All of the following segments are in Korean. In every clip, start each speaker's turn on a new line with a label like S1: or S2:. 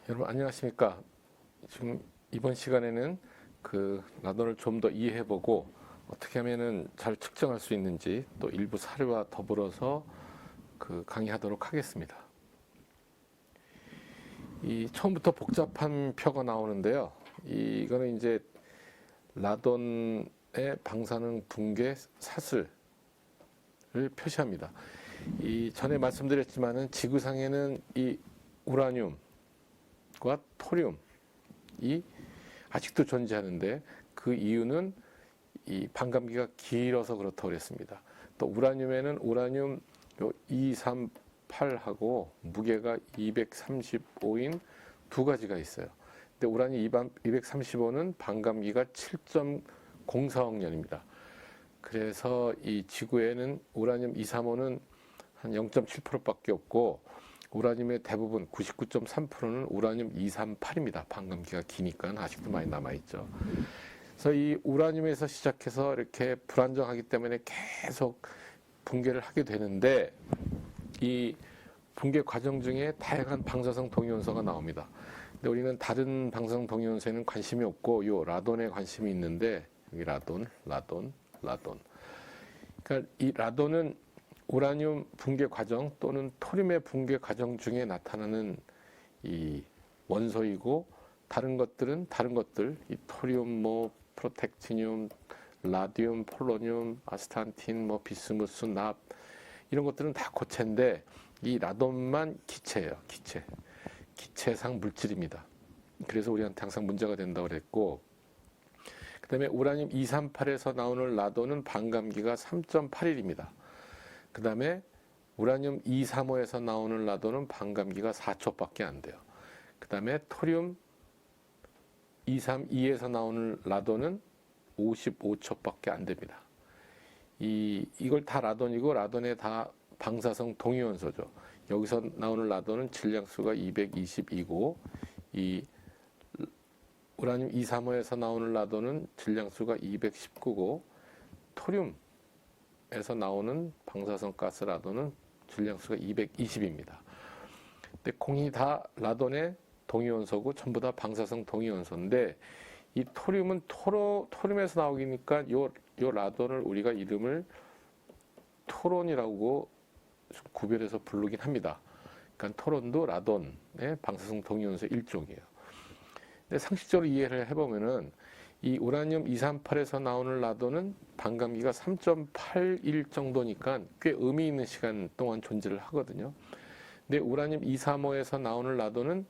S1: 여러분 안녕하십니까? 지금 이번 시간에는 라돈을 좀 더 이해해보고 어떻게 하면은 잘 측정할 수 있는지 또 일부 사례와 더불어서 강의하도록 하겠습니다. 이 처음부터 복잡한 표가 나오는데요. 이거는 이제 라돈의 방사능 붕괴 사슬을 표시합니다. 이 전에 말씀드렸지만은 지구상에는 이 우라늄 과 토륨이 아직도 존재하는데 그 이유는 이 반감기가 길어서 그렇다고 그랬습니다. 또 우라늄에는 우라늄 238하고 무게가 235인 두 가지가 있어요. 근데 우라늄 235는 반감기가 7.04억 년입니다. 그래서 이 지구에는 우라늄 235는 한 0.7%밖에 없고 우라늄의 대부분 99.3%는 우라늄 238입니다. 반감기가 기니까 아직도 많이 남아있죠. 그래서 이 우라늄에서 시작해서 이렇게 불안정하기 때문에 계속 붕괴를 하게 되는데 이 붕괴 과정 중에 다양한 방사성 동위원소가 나옵니다. 근데 우리는 다른 방사성 동위원소에는 관심이 없고 요 라돈에 관심이 있는데 여기 라돈. 그러니까 이 라돈은 우라늄 붕괴 과정 또는 토륨의 붕괴 과정 중에 나타나는 이 원소이고 다른 것들, 이 토륨, 프로텍티늄, 라듐, 폴로늄, 아스탄틴, 비스무스, 납 이런 것들은 다 고체인데 이 라돈만 기체예요. 기체상 물질입니다. 그래서 우리한테 항상 문제가 된다고 그랬고 그 다음에 우라늄 238에서 나오는 라돈은 반감기가 3.81입니다. 그 다음에 우라늄 235에서 나오는 라돈은 반감기가 4초밖에 안 돼요. 그 다음에 토륨 232에서 나오는 라돈은 55초밖에 안 됩니다. 이걸 다 라돈이고 라돈에 다 방사성 동위원소죠. 여기서 나오는 라돈은 질량수가 222고 이 우라늄 235에서 나오는 라돈은 질량수가 219고 토륨에서 나오는 방사성 가스 라돈은 질량수가 220입니다. 근데 공이 다 라돈의 동위원소고 전부 다 방사성 동위원소인데 이 토륨은 토륨에서 나오니까 요 라돈을 우리가 이름을 토론이라고 구별해서 부르긴 합니다. 그러니까 토론도 라돈의 방사성 동위원소 일종이에요. 근데 상식적으로 이해를 해보면은 이 우라늄 238에서 나오는 라돈은 반감기가 3.81 정도니까 꽤 의미 있는 시간 동안 존재를 하거든요. 근데 우라늄 235에서 나오는 라돈은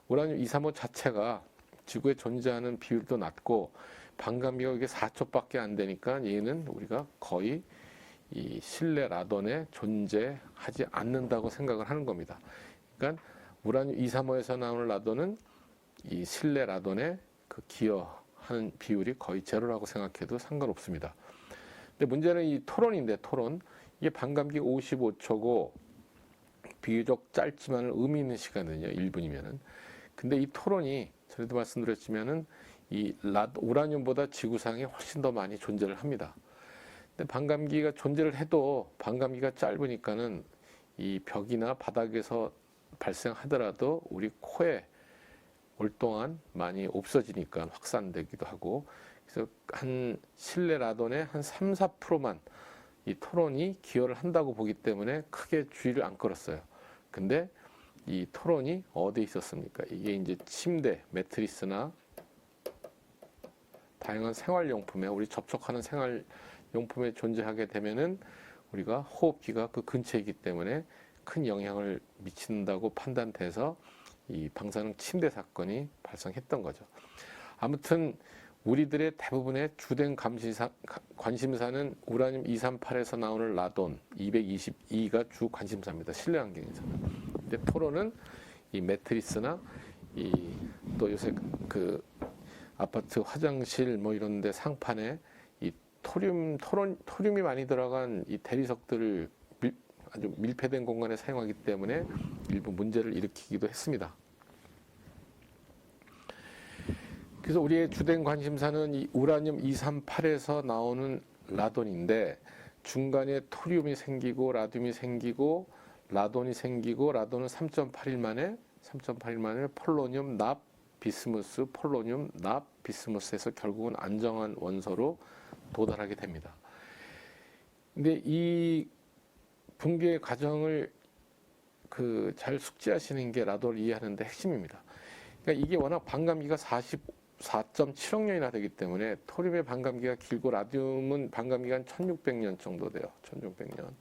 S1: 우라늄 235 자체가 지구에 존재하는 비율도 낮고 반감기가 이게 4초밖에 안 되니까 얘는 우리가 거의 이 실내 라돈에 존재하지 않는다고 생각을 하는 겁니다. 그러니까 우라늄 235에서 나오는 라돈은 이 실내 라돈에 기여하는 비율이 거의 제로라고 생각해도 상관없습니다. 근데 문제는 이 토론인데 이게 반감기 55초고 비교적 짧지만 의미 있는 시간은요 1분이면은. 근데 이 토론이 전에도 말씀드렸지만은 이 우라늄보다 지구상에 훨씬 더 많이 존재를 합니다. 근데 반감기가 존재를 해도 반감기가 짧으니까는 이 벽이나 바닥에서 발생하더라도 우리 코에 올 동안 많이 없어지니까 확산되기도 하고 그래서 한 실내 라돈의 한 3, 4%만 이 토론이 기여를 한다고 보기 때문에 크게 주의를 안 끌었어요. 근데 이 토론이 어디에 있었습니까? 이게 이제 침대, 매트리스나 다양한 생활용품에 우리 접촉하는 생활용품에 존재하게 되면은 우리가 호흡기가 그 근처이기 때문에 큰 영향을 미친다고 판단돼서 이 방사능 침대 사건이 발생했던 거죠. 아무튼 우리들의 대부분의 주된 관심사는 우라늄 238에서 나오는 라돈 222가 주 관심사입니다. 실내 환경에서는. 근데 토론은 이 매트리스나 또 요새 아파트 화장실 이런 데 상판에 이 토륨이 많이 들어간 이 대리석들을 아주 밀폐된 공간에 사용하기 때문에 일부 문제를 일으키기도 했습니다. 그래서 우리의 주된 관심사는 이 우라늄 238에서 나오는 라돈인데 중간에 토륨이 생기고 라듐이 생기고 라돈이 생기고 라돈은 3.81 만에 3.8일 만에 폴로늄, 납, 비스무스, 폴로늄, 납, 비스무스에서 결국은 안정한 원소로 도달하게 됩니다. 근데 이 붕괴 과정을 잘 숙지하시는 게 라돈을 이해하는 데 핵심입니다. 그러니까 이게 워낙 반감기가 44.7억 년이나 되기 때문에 토륨의 반감기가 길고 라듐은 반감기가 한 1600년 정도 돼요. 1600년.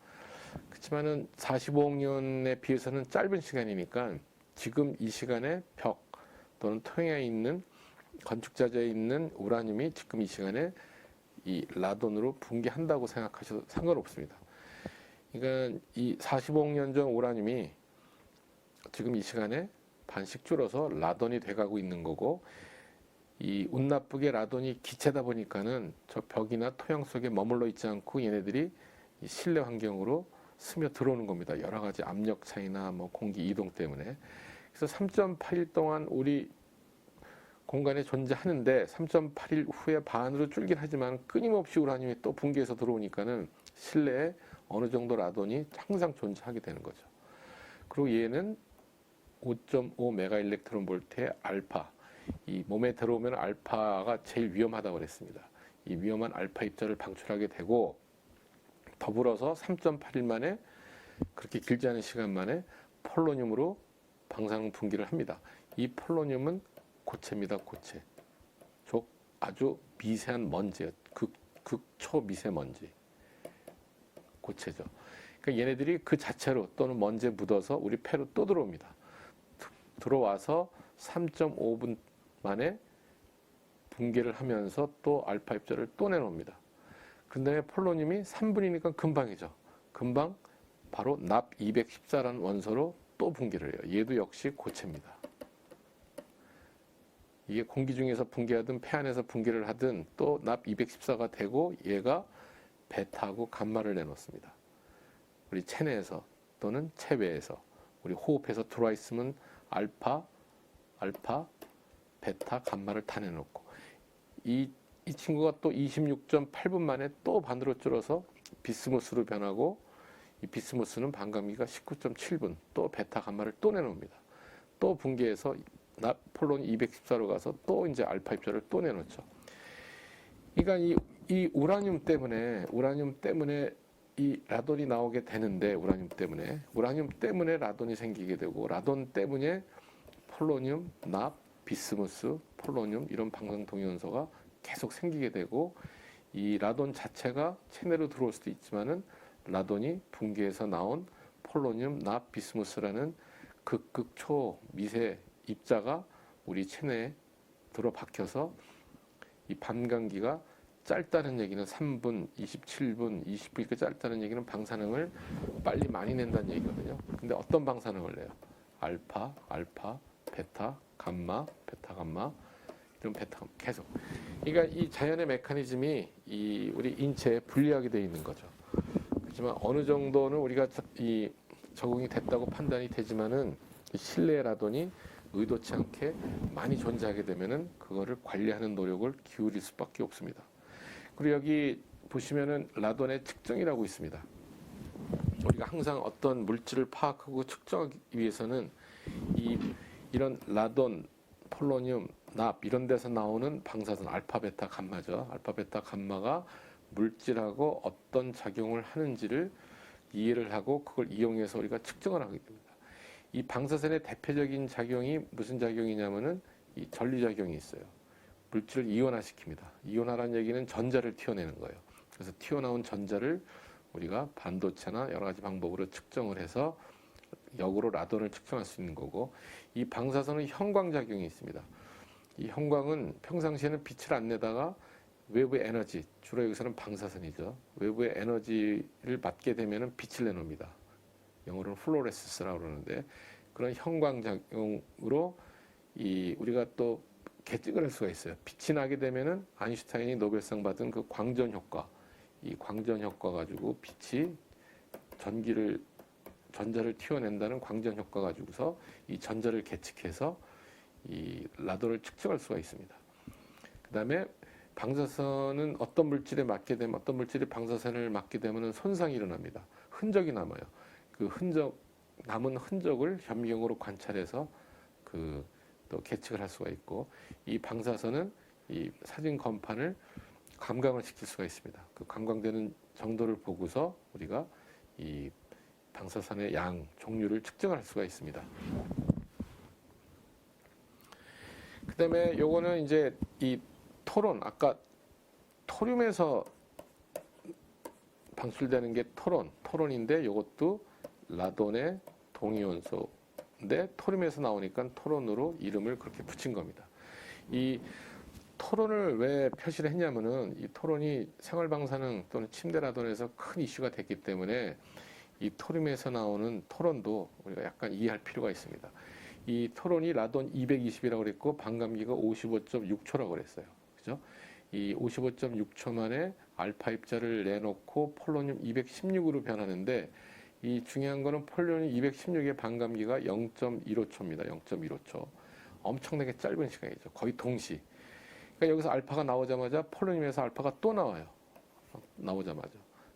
S1: 그렇지만은 45억 년에 비해서는 짧은 시간이니까 지금 이 시간에 벽 또는 토양에 있는 건축자재에 있는 우라늄이 지금 이 시간에 이 라돈으로 붕괴한다고 생각하셔도 상관없습니다. 그러니까 이 45억 년 전 우라늄이 지금 이 시간에 반씩 줄어서 라돈이 돼가고 있는 거고, 이 운 나쁘게 라돈이 기체다 보니까는 저 벽이나 토양 속에 머물러 있지 않고 얘네들이 이 실내 환경으로 스며 들어오는 겁니다. 여러 가지 압력 차이나 뭐 공기 이동 때문에. 그래서 3.8일 동안 우리 공간에 존재하는데 3.8일 후에 반으로 줄긴 하지만 끊임없이 우라늄이 또 붕괴해서 들어오니까는 실내에 어느 정도 라돈이 항상 존재하게 되는 거죠. 그리고 얘는 5.5 메가 일렉트론 볼트의 알파, 이 몸에 들어오면 알파가 제일 위험하다고 그랬습니다. 이 위험한 알파 입자를 방출하게 되고, 더불어서 3.8일 만에, 그렇게 길지 않은 시간 만에 폴로늄으로 방사능 붕괴를 합니다. 이 폴로늄은 고체입니다. 고체. 아주 미세한 먼지예요. 극초 미세먼지. 고체죠. 그러니까 얘네들이 그 자체로 또는 먼지에 묻어서 우리 폐로 또 들어옵니다. 들어와서 3.5분 만에 붕괴를 하면서 또 알파 입자를 또 내놓습니다. 그런데 폴로늄이 3분이니까 금방이죠. 금방 바로 납 214라는 원소로 또 붕괴를 해요. 얘도 역시 고체입니다. 이게 공기 중에서 붕괴하든 폐 안에서 붕괴를 하든 또 납 214가 되고 얘가 베타하고 감마를 내놓습니다. 우리 체내에서 또는 체외에서 우리 호흡해서 들어와 있으면 알파, 베타, 감마를 다 내놓고, 이 친구가 또 26.8분 만에 또 반으로 줄어서 비스무스로 변하고, 이 비스무스는 반감기가 19.7분, 또 베타, 감마를 또 내놓습니다. 또 붕괴해서 폴론 214로 가서 또 이제 알파 입자를 또 내놓죠. 그러니까 이 우라늄 때문에 이 라돈이 나오게 되는데, 우라늄 때문에 라돈이 생기게 되고, 라돈 때문에 폴로늄, 납, 비스무스, 폴로늄 이런 방사능 동위원소가 계속 생기게 되고, 이 라돈 자체가 체내로 들어올 수도 있지만은 라돈이 붕괴해서 나온 폴로늄, 납, 비스무스라는 극초 미세 입자가 우리 체내에 들어박혀서 이 반감기가 짧다는 얘기는 3분, 27분, 20분 이렇게 짧다는 얘기는 방사능을 빨리 많이 낸다는 얘기거든요. 근데 어떤 방사능을 내요? 알파, 베타, 감마, 베타, 감마, 이런 베타, 계속. 그러니까 이 자연의 메커니즘이 이 우리 인체에 불리하게 되어 있는 거죠. 그렇지만 어느 정도는 우리가 이 적응이 됐다고 판단이 되지만은 실내 라돈이 의도치 않게 많이 존재하게 되면은 그거를 관리하는 노력을 기울일 수밖에 없습니다. 그리고 여기 보시면은 라돈의 측정이라고 있습니다. 우리가 항상 어떤 물질을 파악하고 측정하기 위해서는 이런 라돈, 폴로늄, 납 이런 데서 나오는 방사선 알파, 베타, 감마죠. 알파, 베타, 감마가 물질하고 어떤 작용을 하는지를 이해를 하고 그걸 이용해서 우리가 측정을 하게 됩니다. 이 방사선의 대표적인 작용이 무슨 작용이냐면은 이 전리작용이 있어요. 물질을 이온화시킵니다. 이온화라는 얘기는 전자를 튀어내는 거예요. 그래서 튀어나온 전자를 우리가 반도체나 여러 가지 방법으로 측정을 해서 역으로 라돈을 측정할 수 있는 거고, 이 방사선은 형광작용이 있습니다. 이 형광은 평상시에는 빛을 안 내다가 외부의 에너지, 주로 여기서는 방사선이죠. 외부의 에너지를 받게 되면 빛을 내놓습니다. 영어로는 플로레스스라고 그러는데, 그런 형광작용으로 우리가 또 계측을 할 수가 있어요. 빛이 나게 되면은 아인슈타인이 노벨상 받은 그 광전 효과, 이 광전 효과 가지고 빛이 전자를 튀어낸다는 광전 효과 가지고서 이 전자를 계측해서 이 라돈을 측정할 수가 있습니다. 그 다음에 방사선은 어떤 물질에 맞게 되면, 어떤 물질이 방사선을 맞게 되면 손상이 일어납니다. 흔적이 남아요. 그 남은 흔적을 현미경으로 관찰해서 또 계측을 할 수가 있고, 이 방사선은 이 사진 건판을 감광을 시킬 수가 있습니다. 그 감광되는 정도를 보고서 우리가 이 방사선의 양, 종류를 측정할 수가 있습니다. 그 다음에 요거는 이제 이 토론, 아까 토륨에서 방출되는 게 토론인데 요것도 라돈의 동위원소인데 토륨에서 나오니까 토론으로 이름을 그렇게 붙인 겁니다. 이 토론을 왜 표시를 했냐면은 이 토론이 생활방사능 또는 침대 라돈에서 큰 이슈가 됐기 때문에 이 토륨에서 나오는 토론도 우리가 약간 이해할 필요가 있습니다. 이 토론이 라돈 220이라고 그랬고 반감기가 55.6초라고 그랬어요. 그죠? 이 55.6초 만에 알파 입자를 내놓고 폴로늄 216으로 변하는데 이 중요한 거는 폴로늄 216의 반감기가 0.15초입니다. 0.15초. 엄청나게 짧은 시간이죠. 거의 동시. 그러니까 여기서 알파가 나오자마자 폴로늄에서 알파가 또 나와요. 나오자마자.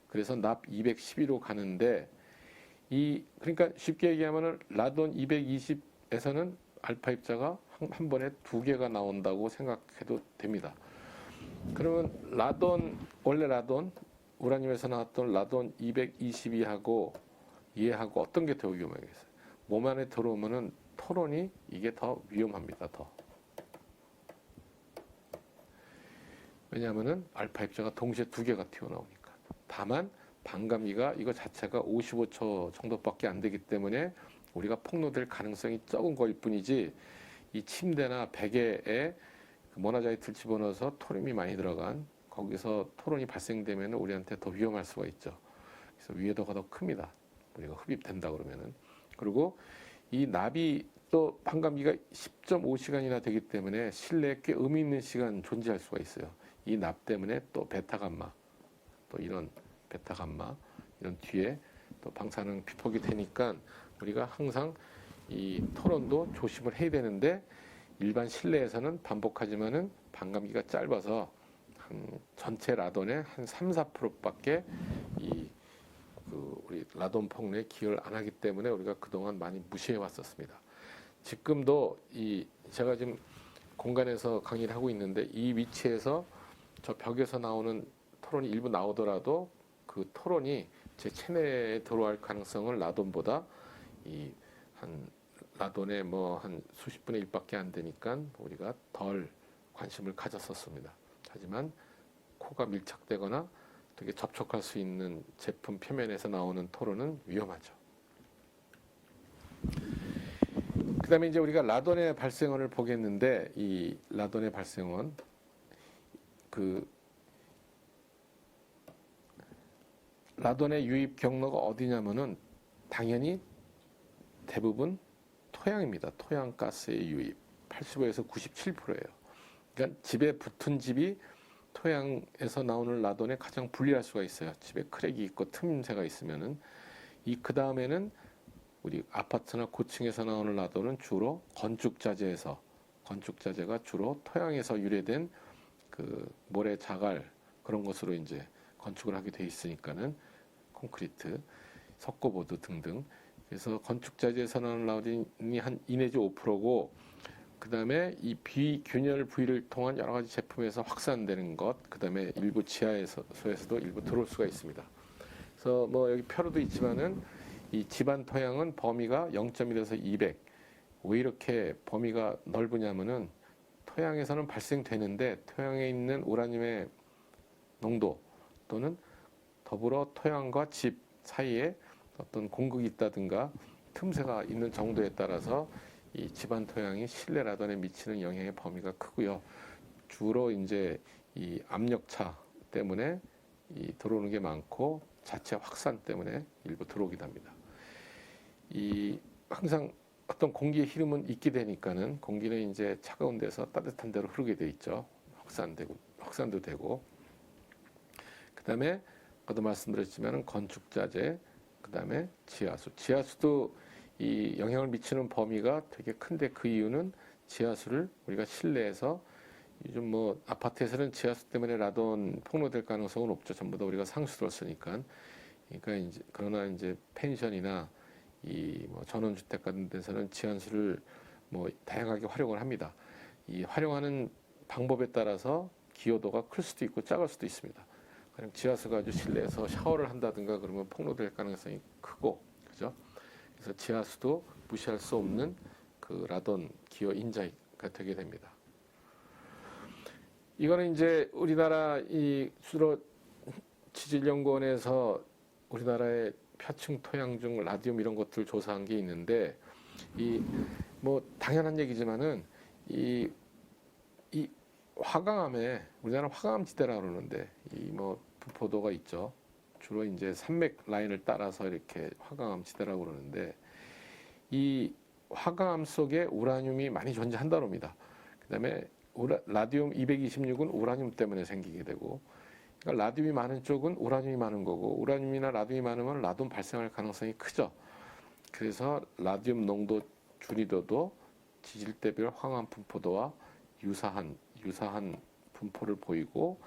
S1: 그래서 납 212로 가는데 그러니까 쉽게 얘기하면은 라돈 220에서는 알파 입자가 한 번에 2개가 나온다고 생각해도 됩니다. 그러면 원래 라돈, 우라늄에서 나왔던 라돈 222하고 얘하고 어떤 게 더 위험하겠어요? 몸 안에 들어오면은 토론이 이게 더 위험합니다. 더. 왜냐하면은 알파 입자가 동시에 2개가 튀어나오니까. 다만 반감기가 이거 자체가 55초 정도밖에 안 되기 때문에 우리가 폭로될 가능성이 적은 거일 뿐이지 이 침대나 베개에 모나자이트를 집어넣어서 토륨이 많이 들어간 거기서 토론이 발생되면 우리한테 더 위험할 수가 있죠. 그래서 위해도가 더 큽니다. 우리가 흡입된다 그러면은. 그리고 이 납이 또 반감기가 10.5시간이나 되기 때문에 실내에 꽤 의미 있는 시간 존재할 수가 있어요. 이 납 때문에 또 베타감마, 또 이런 베타감마 이런 뒤에 또 방사능 피폭이 되니까 우리가 항상 이 토론도 조심을 해야 되는데 일반 실내에서는 반복하지만은 반감기가 짧아서 한 전체 라돈의 한 3, 4%밖에 우리 라돈 폭로에 기여를 안 하기 때문에 우리가 그동안 많이 무시해 왔었습니다. 지금도 제가 지금 공간에서 강의를 하고 있는데 이 위치에서 저 벽에서 나오는 토론이 일부 나오더라도 그 토론이 제 체내에 들어갈 가능성을 라돈보다 한 라돈의 한 수십 분의 1밖에 안 되니까 우리가 덜 관심을 가졌었습니다. 하지만 코가 밀착되거나 되게 접촉할 수 있는 제품 표면에서 나오는 토론은 위험하죠. 그 다음에 이제 우리가 라돈의 발생원을 보겠는데 이 라돈의 발생원 라돈의 유입 경로가 어디냐면은 당연히 대부분 토양입니다. 토양 가스의 유입 85에서 97%예요. 그러니까 집에 붙은 집이 토양에서 나오는 라돈에 가장 불리할 수가 있어요. 집에 크랙이 있고 틈새가 있으면은 그 다음에는 우리 아파트나 고층에서 나오는 라돈은 주로 건축자재가 주로 토양에서 유래된 그 모래 자갈 그런 것으로 이제 건축을 하게 돼 있으니까는 콘크리트, 석고보드 등등. 그래서 건축자재에서 나오는 라돈이 한 2 내지 5%고 그 다음에 이 비균열 부위를 통한 여러 가지 제품에서 확산되는 것, 그 다음에 일부 지하에서도 일부 들어올 수가 있습니다. 그래서 여기 표로도 있지만은 이 집안 토양은 범위가 0.1에서 200. 왜 이렇게 범위가 넓으냐면은 토양에서는 발생되는데 토양에 있는 우라늄의 농도 또는 더불어 토양과 집 사이에 어떤 공극이 있다든가 틈새가 있는 정도에 따라서 이 집안 토양이 실내 라돈에 미치는 영향의 범위가 크고요. 주로 이제 이 압력차 때문에 들어오는 게 많고 자체 확산 때문에 일부 들어오기도 합니다. 항상 어떤 공기의 흐름은 있게 되니까는 공기는 이제 차가운 데서 따뜻한 데로 흐르게 돼 있죠. 확산도 되고. 그다음에 아까도 말씀드렸지만은 건축자재, 그다음에 지하수도 이 영향을 미치는 범위가 되게 큰데 그 이유는 지하수를 우리가 실내에서 요즘 아파트에서는 지하수 때문에 라돈 폭로될 가능성은 없죠. 전부 다 우리가 상수도를 쓰니까. 그러니까 그러나 이제 펜션이나 전원주택 같은 데서는 지하수를 뭐 다양하게 활용을 합니다. 이 활용하는 방법에 따라서 기여도가 클 수도 있고 작을 수도 있습니다. 그냥 지하수 가지고 실내에서 샤워를 한다든가 그러면 폭로될 가능성이 크고, 그죠? 그래서 지하수도 무시할 수 없는 그 라돈 기여 인자가 되게 됩니다. 이거는 이제 우리나라 이 주로 지질연구원에서 우리나라의 표층 토양 중 라듐 이런 것들 조사한 게 있는데, 이 뭐 당연한 얘기지만은 이 화강암에, 우리나라 화강암 지대라고 그러는데 이 뭐 부포도가 있죠. 주로 이제 산맥 라인을 따라서 이렇게 화강암 지대라고 그러는데, 이 화강암 속에 우라늄이 많이 존재한다고 합니다. 그다음에 라듐 226은 우라늄 때문에 생기게 되고, 그러니까 라듐이 많은 쪽은 우라늄이 많은 거고, 우라늄이나 라듐이 많으면 라돈 발생할 가능성이 크죠. 그래서 라듐 농도 준위도도 지질대별 황암 분포도와 유사한 분포를 보이고,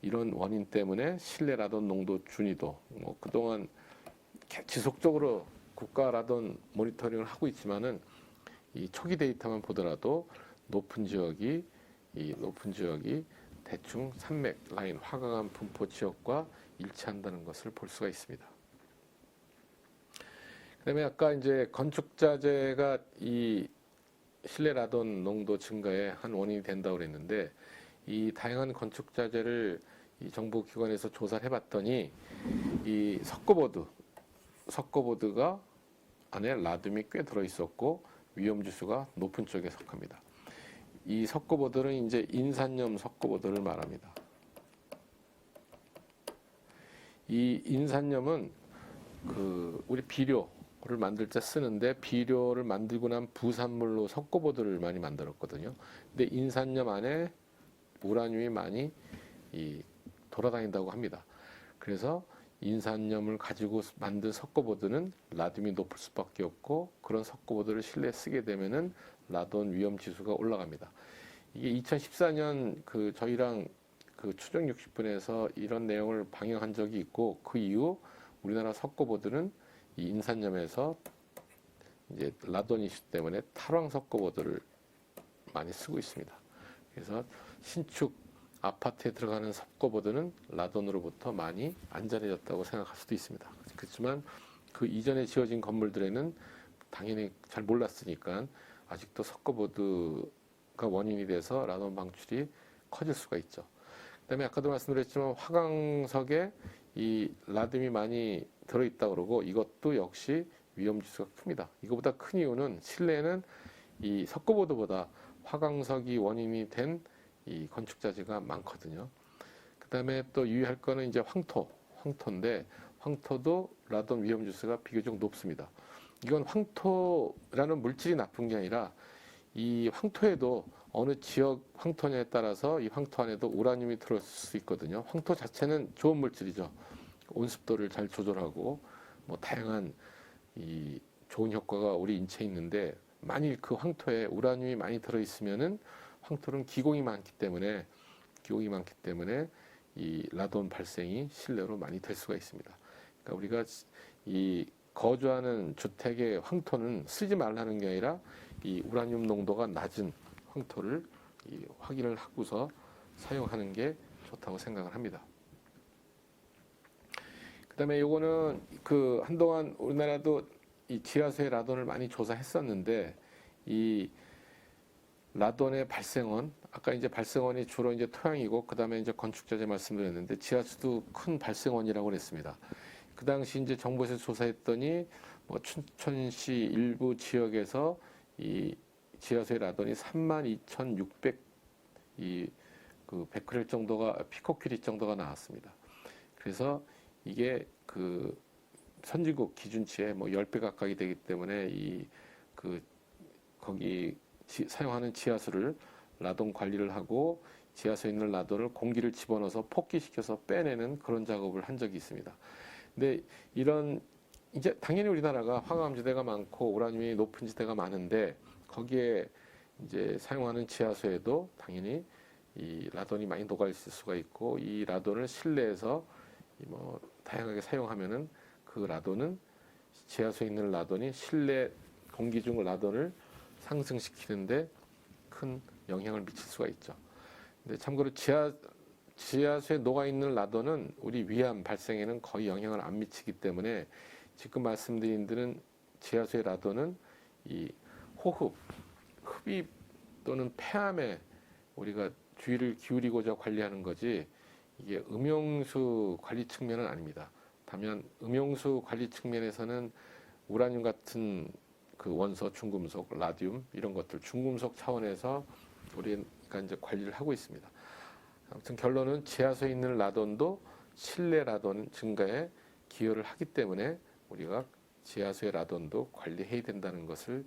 S1: 이런 원인 때문에 실내 라돈 농도 준위도, 뭐 그동안 지속적으로 국가 라돈 모니터링을 하고 있지만은 이 초기 데이터만 보더라도 높은 지역이 대충 산맥 라인 화강암 분포 지역과 일치한다는 것을 볼 수가 있습니다. 그다음에 아까 이제 건축 자재가 이 실내 라돈 농도 증가에 한 원인이 된다고 그랬는데, 이 다양한 건축 자재를 이 정부 기관에서 조사를 해봤더니 이 석고보드가 안에 라듐이 꽤 들어 있었고 위험 지수가 높은 쪽에 속합니다. 이 석고보드는 이제 인산염 석고보드를 말합니다. 이 인산염은 그 우리 비료를 만들 때 쓰는데, 비료를 만들고 난 부산물로 석고보드를 많이 만들었거든요. 근데 인산염 안에 우라늄이 많이 돌아다닌다고 합니다. 그래서 인산염을 가지고 만든 석고보드는 라듐이 높을 수밖에 없고, 그런 석고보드를 실내에 쓰게 되면은 라돈 위험 지수가 올라갑니다. 이게 2014년 그 저희랑 그 추정 60분에서 이런 내용을 방영한 적이 있고, 그 이후 우리나라 석고보드는 이 인산염에서 이제 라돈 이슈 때문에 탈황 석고보드를 많이 쓰고 있습니다. 그래서 신축 아파트에 들어가는 석고보드는 라돈으로부터 많이 안전해졌다고 생각할 수도 있습니다. 그렇지만 그 이전에 지어진 건물들에는 당연히 잘 몰랐으니까 아직도 석고보드가 원인이 돼서 라돈 방출이 커질 수가 있죠. 그다음에 아까도 말씀드렸지만 화강석에 이 라듐이 많이 들어있다고 그러고, 이것도 역시 위험 지수가 큽니다. 이거보다 큰 이유는 실내에는 이 석고보드보다 화강석이 원인이 된 이 건축자재가 많거든요. 그다음에 또 유의할 거는 이제 황토인데, 황토도 라돈 위험 지수가 비교적 높습니다. 이건 황토라는 물질이 나쁜 게 아니라, 이 황토에도 어느 지역 황토냐에 따라서 이 황토 안에도 우라늄이 들어있을 수 있거든요. 황토 자체는 좋은 물질이죠. 온습도를 잘 조절하고 뭐 다양한 이 좋은 효과가 우리 인체에 있는데, 만일 그 황토에 우라늄이 많이 들어있으면은, 황토는 기공이 많기 때문에 이 라돈 발생이 실내로 많이 될 수가 있습니다. 그러니까 우리가 이 거주하는 주택의 황토는 쓰지 말라는 게 아니라, 이 우라늄 농도가 낮은 황토를 확인을 하고서 사용하는 게 좋다고 생각을 합니다. 그다음에 요거는 그 한동안 우리나라도 이 지하수의 라돈을 많이 조사했었는데, 이 라돈의 발생원, 아까 이제 발생원이 주로 이제 토양이고, 그다음에 이제 건축자재 말씀드렸는데, 지하수도 큰 발생원이라고 그랬습니다. 그 당시 이제 정부에서 조사했더니 뭐 춘천시 일부 지역에서 이 지하수의 라돈이 32,600 그 베크렐 정도가, 피코큐리 정도가 나왔습니다. 그래서 이게 그 선진국 기준치에 뭐 10배 가까이 되기 때문에 이 그 거기 사용하는 지하수를 라돈 관리를 하고, 지하수에 있는 라돈을 공기를 집어넣어서 폭기시켜서 빼내는 그런 작업을 한 적이 있습니다. 근데 이런 이제 당연히 우리나라가 화강암 지대가 많고 우라늄이 높은 지대가 많은데, 거기에 이제 사용하는 지하수에도 당연히 이 라돈이 많이 녹아 있을 수가 있고, 이 라돈을 실내에서 뭐 다양하게 사용하면은 그 라돈은, 지하수에 있는 라돈이 실내 공기 중 라돈을 상승시키는데 큰 영향을 미칠 수가 있죠. 근데 참고로 지하수에 녹아있는 라돈은 우리 위암 발생에는 거의 영향을 안 미치기 때문에 지금 말씀드린 데는 지하수의 라돈은 이 흡입 또는 폐암에 우리가 주의를 기울이고자 관리하는 거지 이게 음용수 관리 측면은 아닙니다. 다만 음용수 관리 측면에서는 우라늄 같은 그 원소, 중금속, 라듐 이런 것들 중금속 차원에서 우리가 이제 관리를 하고 있습니다. 아무튼 결론은 지하수에 있는 라돈도 실내 라돈 증가에 기여를 하기 때문에 우리가 지하수의 라돈도 관리해야 된다는 것을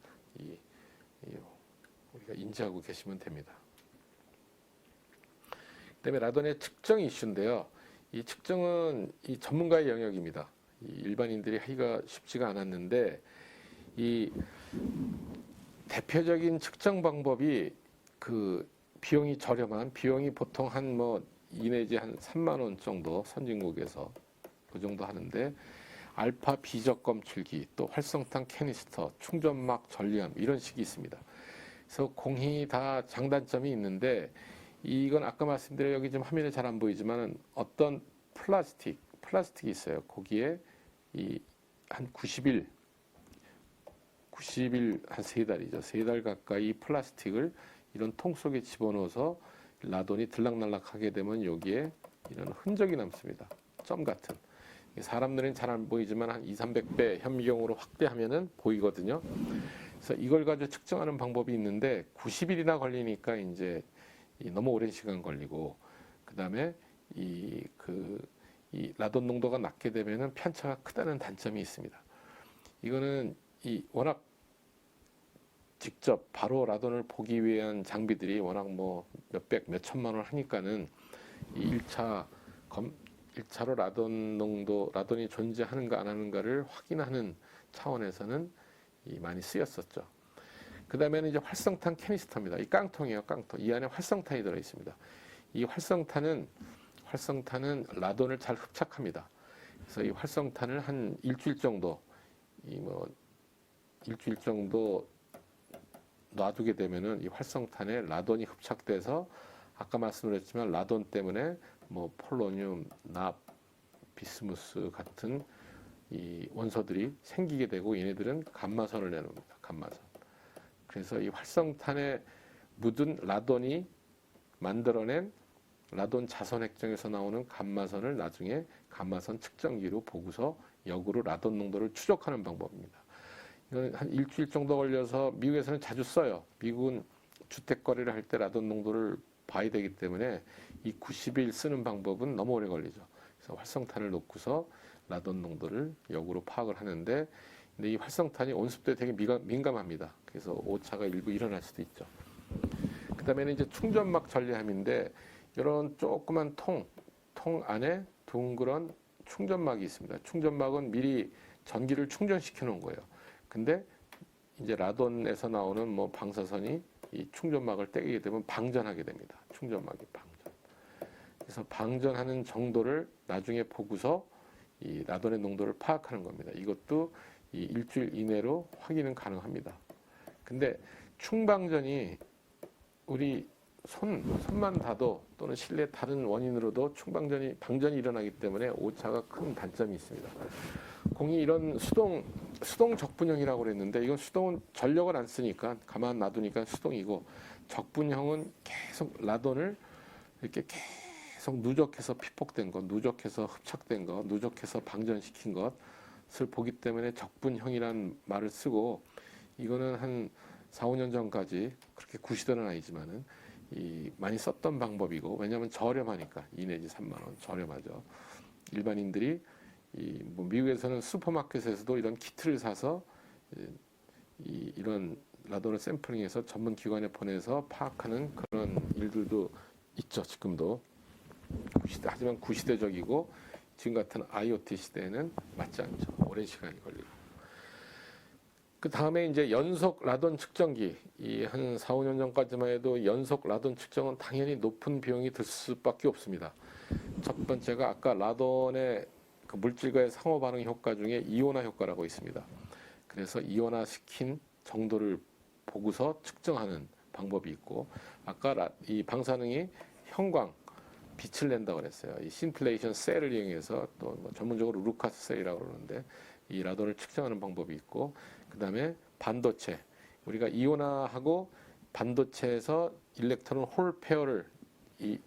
S1: 우리가 인지하고 계시면 됩니다. 그다음에 라돈의 측정 이슈인데요. 이 측정은 이 전문가의 영역입니다. 이 일반인들이 하기가 쉽지가 않았는데 이 대표적인 측정 방법이 그 비용이 저렴한 비용이 보통 한 뭐 2 내지 한 3만 원 정도 선진국에서 그 정도 하는데 알파 비적 검출기 또 활성탄 캐니스터 충전막 전리함 이런 식이 있습니다. 그래서 공이 다 장단점이 있는데 이건 아까 말씀드린 여기 좀 화면에 잘 안 보이지만은 어떤 플라스틱이 있어요. 거기에 이 한 90일 한 3달이죠. 3달 가까이 플라스틱을 이런 통 속에 집어넣어서 라돈이 들락날락하게 되면 여기에 이런 흔적이 남습니다. 점 같은. 사람들은 잘 안 보이지만 한 200~300배 현미경으로 확대하면은 보이거든요. 그래서 이걸 가지고 측정하는 방법이 있는데 90일이나 걸리니까 이제 너무 오랜 시간 걸리고 그다음에 이 라돈 농도가 낮게 되면은 편차가 크다는 단점이 있습니다. 이거는 워낙 직접 바로 라돈을 보기 위한 장비들이 워낙 뭐 몇백, 몇천만 원 하니까는 이 1차로 라돈이 존재하는가 안 하는가를 확인하는 차원에서는 많이 쓰였었죠. 그 다음에는 이제 활성탄 캐니스터입니다. 이 깡통이에요, 깡통. 이 안에 활성탄이 들어 있습니다. 이 활성탄은 라돈을 잘 흡착합니다. 그래서 이 활성탄을 한 일주일 정도 놔두게 되면은 이 활성탄에 라돈이 흡착돼서 아까 말씀드렸지만 라돈 때문에 뭐 폴로늄, 납, 비스무스 같은 이 원소들이 생기게 되고 얘네들은 감마선을 내놓습니다. 감마선. 그래서 이 활성탄에 묻은 라돈이 만들어낸 라돈 자선 핵정에서 나오는 감마선을 나중에 감마선 측정기로 보고서 역으로 라돈 농도를 추적하는 방법입니다. 이건 한 일주일 정도 걸려서 미국에서는 자주 써요. 미국은 주택 거래를 할 때 라돈 농도를 봐야 되기 때문에 이 90일 쓰는 방법은 너무 오래 걸리죠. 그래서 활성탄을 놓고서 라돈 농도를 역으로 파악을 하는데 근데 이 활성탄이 온습도에 되게 민감합니다. 그래서 오차가 일부 일어날 수도 있죠. 그 다음에는 이제 충전막 전리함인데 이런 조그만 통 안에 둥그런 충전막이 있습니다. 충전막은 미리 전기를 충전시켜 놓은 거예요. 근데 이제 라돈에서 나오는 뭐 방사선이 이 충전막을 떼게 되면 방전하게 됩니다. 충전막이 방전. 그래서 방전하는 정도를 나중에 보고서 이 라돈의 농도를 파악하는 겁니다. 이것도 이 일주일 이내로 확인은 가능합니다. 근데 충방전이 우리 손만 닿아도 또는 실내 다른 원인으로도 방전이 일어나기 때문에 오차가 큰 단점이 있습니다. 공이 이런 수동 적분형이라고 그랬는데 이건 수동은 전력을 안 쓰니까 가만 놔두니까 수동이고 적분형은 계속 라돈을 이렇게 계속 누적해서 피폭된 것, 누적해서 흡착된 것, 누적해서 방전시킨 것을 보기 때문에 적분형이란 말을 쓰고 이거는 한 4~5년 전까지 그렇게 구시대는 아니지만은 많이 썼던 방법이고 왜냐하면 저렴하니까 2 내지 3만 원 저렴하죠. 일반인들이 뭐 미국에서는 슈퍼마켓에서도 이런 키트를 사서 이런 라돈을 샘플링해서 전문 기관에 보내서 파악하는 그런 일들도 있죠. 지금도 하지만 구시대적이고 지금 같은 IoT 시대에는 맞지 않죠. 오랜 시간이 걸리고. 그 다음에 이제 연속 라돈 측정기, 한 4~5년 전까지만 해도 연속 라돈 측정은 당연히 높은 비용이 들 수밖에 없습니다. 첫 번째가 아까 라돈의 그 물질과의 상호 반응 효과 중에 이온화 효과라고 있습니다. 그래서 이온화 시킨 정도를 보고서 측정하는 방법이 있고, 아까 이 방사능이 형광 빛을 낸다고 그랬어요. 이 신플레이션 셀을 이용해서 또 뭐 전문적으로 루카스 셀이라고 그러는데 이 라돈을 측정하는 방법이 있고, 그다음에 반도체, 우리가 이온화하고 반도체에서 일렉트론 홀 페어를 이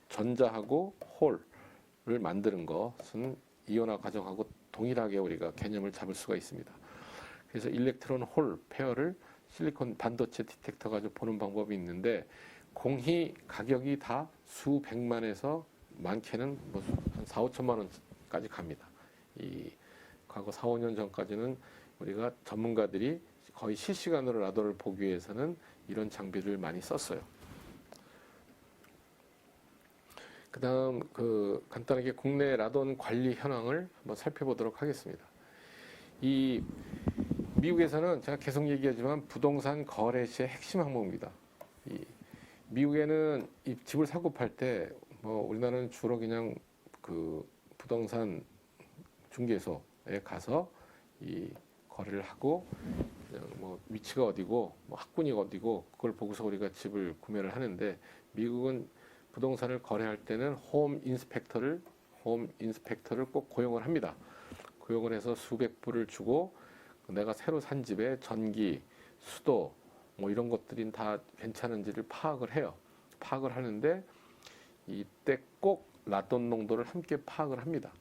S1: 전자하고 홀을 만드는 것은 이온화 과정하고 동일하게 우리가 개념을 잡을 수가 있습니다. 그래서 일렉트론 홀 페어를 실리콘 반도체 디텍터 가지고 보는 방법이 있는데, 공히 가격이 다 수백만에서 많게는 뭐 한 4, 5천만 원까지 갑니다. 이 과거 4, 5년 전까지는 우리가 전문가들이 거의 실시간으로 라돈을 보기 위해서는 이런 장비를 많이 썼어요. 그다음 간단하게 국내 라돈 관리 현황을 한번 살펴보도록 하겠습니다. 이 미국에서는 제가 계속 얘기하지만 부동산 거래 시의 핵심 항목입니다. 이 미국에는 이 집을 사고 팔 때 뭐 우리나라는 주로 그냥 그 부동산 중개소에 가서 이 거래를 하고 그냥 뭐 위치가 어디고 뭐 학군이 어디고 그걸 보고서 우리가 집을 구매를 하는데, 미국은 부동산을 거래할 때는 홈 인스펙터를 꼭 고용을 합니다. 고용을 해서 수백 불을 주고 내가 새로 산 집에 전기, 수도 뭐 이런 것들이 다 괜찮은지를 파악을 해요. 파악을 하는데 이때 꼭 라돈 농도를 함께 파악을 합니다.